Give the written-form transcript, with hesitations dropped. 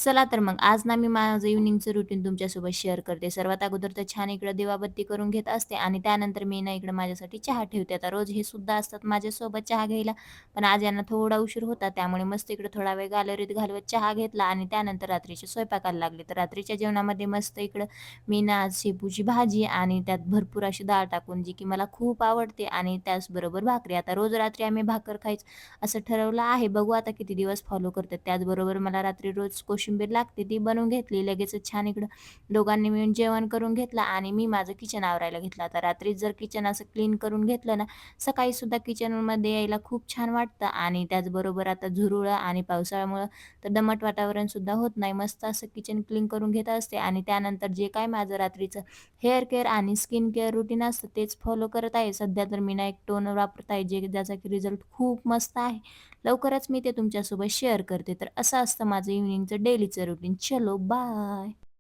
चला तर मग आज ना मी माझं इव्हनिंगचं रुटीन तुमच्यासोबत शेअर करते. सर्वात अगोदर तर छान इकडं दिवाबत्ती करून घेत असते आणि त्यानंतर मी ना इकडं माझ्यासाठी चहा ठेवते. आता रोज हे सुद्धा असतात माझ्यासोबत चहा घ्यायला, पण आज यांना थोडा उशीर होता त्यामुळे मस्त इकडं थोडा वेळ गॅलरीत घालवत चहा घेतला आणि त्यानंतर रात्रीचे स्वयंपाकाला लागले. तर रात्रीच्या जेवणामध्ये मस्त इकडं मी ना आज शेपूची भाजी आणि त्यात भरपूर अशी डाळ टाकून जी की मला खूप आवडते आणि त्याचबरोबर भाकरी. आता रोज रात्री आम्ही भाकर खायचं असं ठरवलं आहे. बघू आता किती दिवस फॉलो करतात. त्याचबरोबर मला रात्री रोज कोशिंबीर लागते ती बनवून घेतली. लगेचच छान इकडं दोघांनी मिळून जेवण करून घेतलं आणि मी माझं किचन आवरायला घेतलं. आता रात्रीच जर किचन असं क्लीन करून घेतलं ना, सकाळी सुद्धा किचनमध्ये यायला खूप छान वाटतं आणि त्याचबरोबर आता झुरळं आणि पावसाळ्यामुळं तर दमट वातावरण सुद्धा होत नाही. मस्त असं किचन क्लीन करून घेत असते आणि त्यानंतर जे काय माझं रात्रीचं हेअर केअर आणि स्किन केअर रुटीन असतं तेच फॉलो करत आहे. सध्या तर मी ना एक टोनर वापरत आहे, जे ज्याचा की रिझल्ट खूप मस्त आहे. लवकरच मी ते तुमच्यासोबत शेअर करते. तर असं असतं माझं इव्हनिंगचं डेलीचं रुटीन. चलो बाय.